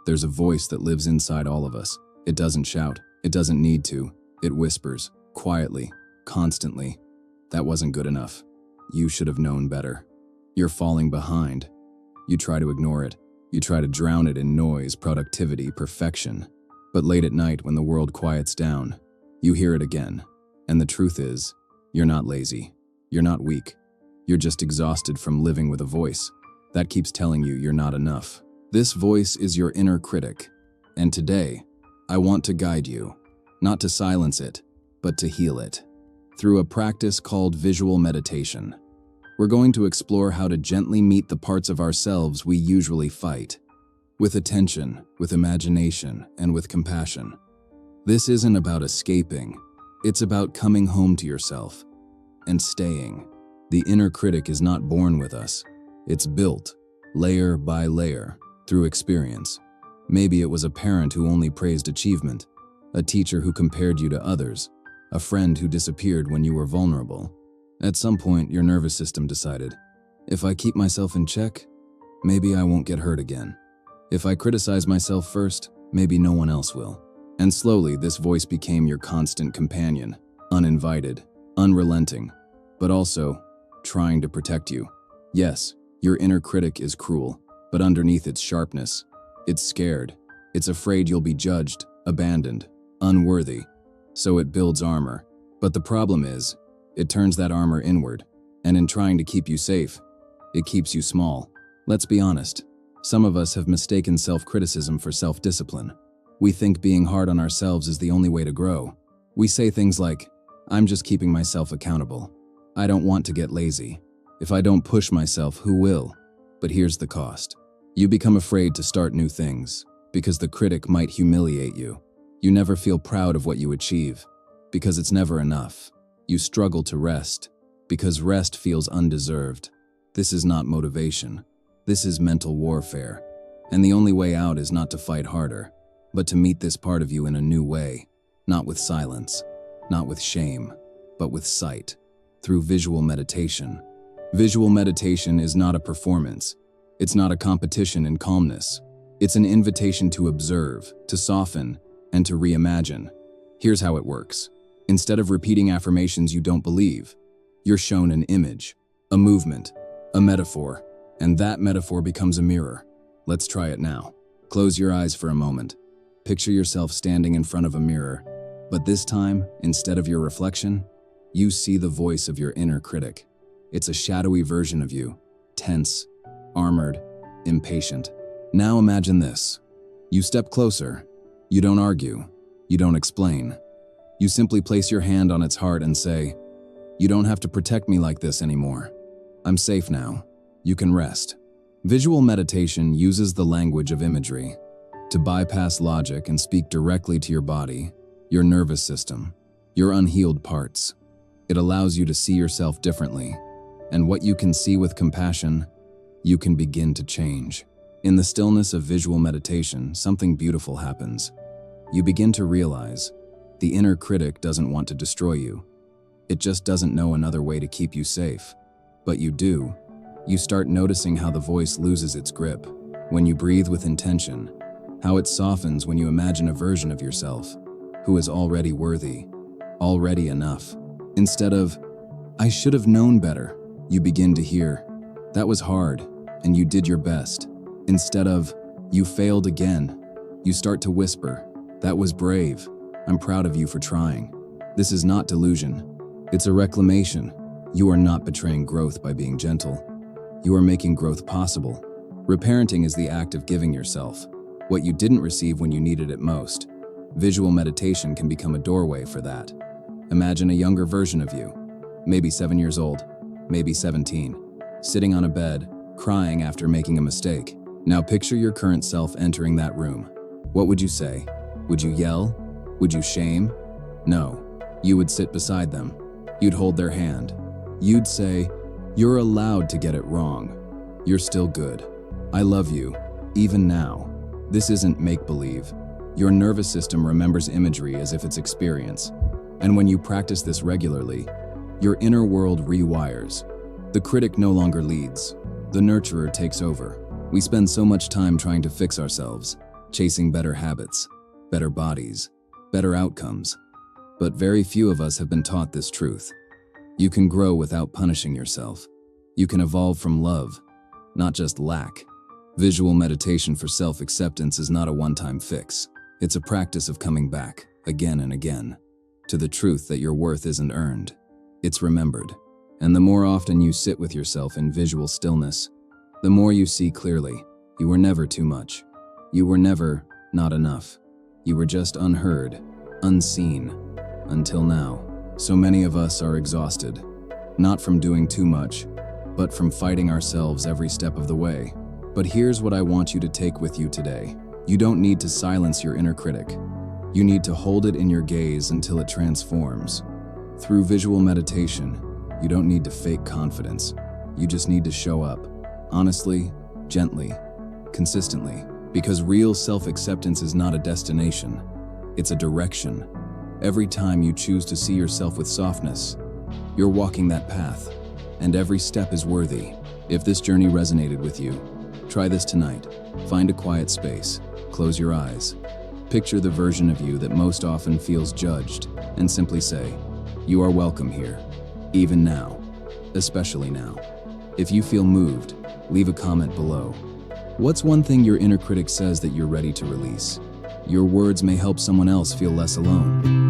There's a voice that lives inside all of us. It doesn't shout. It doesn't need to. It whispers, quietly, constantly. That wasn't good enough. You should have known better. You're falling behind. You try to ignore it. You try to drown it in noise, productivity, perfection. But late at night, when the world quiets down, you hear it again. And the truth is, you're not lazy. You're not weak. You're just exhausted from living with a voice that keeps telling you you're not enough. This voice is your inner critic. And today, I want to guide you, not to silence it, but to heal it. Through a practice called visual meditation, we're going to explore how to gently meet the parts of ourselves we usually fight, with attention, with imagination, and with compassion. This isn't about escaping. It's about coming home to yourself and staying. The inner critic is not born with us. It's built, layer by layer, through experience. Maybe it was a parent who only praised achievement, a teacher who compared you to others, a friend who disappeared when you were vulnerable. At some point, your nervous system decided, if I keep myself in check, maybe I won't get hurt again. If I criticize myself first, maybe no one else will. And slowly, this voice became your constant companion, uninvited, unrelenting, but also trying to protect you. Yes, your inner critic is cruel, but underneath its sharpness, it's scared. It's afraid you'll be judged, abandoned, unworthy. So it builds armor. But the problem is, it turns that armor inward, and in trying to keep you safe, it keeps you small. Let's be honest. Some of us have mistaken self-criticism for self-discipline. We think being hard on ourselves is the only way to grow. We say things like, I'm just keeping myself accountable. I don't want to get lazy. If I don't push myself, who will? But here's the cost. You become afraid to start new things because the critic might humiliate you. You never feel proud of what you achieve because it's never enough. You struggle to rest because rest feels undeserved. This is not motivation. This is mental warfare. And the only way out is not to fight harder, but to meet this part of you in a new way, not with silence, not with shame, but with sight, through visual meditation. Visual meditation is not a performance. It's not a competition in calmness. It's an invitation to observe, to soften, and to reimagine. Here's how it works. Instead of repeating affirmations you don't believe, you're shown an image, a movement, a metaphor, and that metaphor becomes a mirror. Let's try it now. Close your eyes for a moment. Picture yourself standing in front of a mirror, but this time, instead of your reflection, you see the voice of your inner critic. It's a shadowy version of you, tense, armored, impatient. Now imagine this. You step closer. You don't argue. You don't explain. You simply place your hand on its heart and say, you don't have to protect me like this anymore. I'm safe now. You can rest. Visual meditation uses the language of imagery to bypass logic and speak directly to your body, your nervous system, your unhealed parts. It allows you to see yourself differently, and what you can see with compassion, you can begin to change. In the stillness of visual meditation, something beautiful happens. You begin to realize the inner critic doesn't want to destroy you. It just doesn't know another way to keep you safe. But you do. You start noticing how the voice loses its grip when you breathe with intention, how it softens when you imagine a version of yourself who is already worthy, already enough. Instead of, I should have known better, you begin to hear, that was hard, and you did your best. Instead of, you failed again, you start to whisper, that was brave, I'm proud of you for trying. This is not delusion, it's a reclamation. You are not betraying growth by being gentle. You are making growth possible. Reparenting is the act of giving yourself what you didn't receive when you needed it most. Visual meditation can become a doorway for that. Imagine a younger version of you, maybe 7 years old, maybe 17, sitting on a bed, crying after making a mistake. Now picture your current self entering that room. What would you say? Would you yell? Would you shame? No. You would sit beside them. You'd hold their hand. You'd say, you're allowed to get it wrong. You're still good. I love you, even now. This isn't make-believe. Your nervous system remembers imagery as if it's experience. And when you practice this regularly, your inner world rewires. The critic no longer leads. The nurturer takes over. We spend so much time trying to fix ourselves, chasing better habits, better bodies, better outcomes. But very few of us have been taught this truth. You can grow without punishing yourself. You can evolve from love, not just lack. Visual meditation for self-acceptance is not a one-time fix. It's a practice of coming back, again and again, to the truth that your worth isn't earned. It's remembered. And the more often you sit with yourself in visual stillness, the more you see clearly. You were never too much. You were never not enough. You were just unheard, unseen, until now. So many of us are exhausted, not from doing too much, but from fighting ourselves every step of the way. But here's what I want you to take with you today. You don't need to silence your inner critic. You need to hold it in your gaze until it transforms. Through visual meditation, you don't need to fake confidence. You just need to show up, honestly, gently, consistently. Because real self-acceptance is not a destination, it's a direction. Every time you choose to see yourself with softness, you're walking that path, and every step is worthy. If this journey resonated with you, try this tonight. Find a quiet space, close your eyes, picture the version of you that most often feels judged, and simply say, "You are welcome here, even now, especially now." If you feel moved, leave a comment below. What's one thing your inner critic says that you're ready to release? Your words may help someone else feel less alone.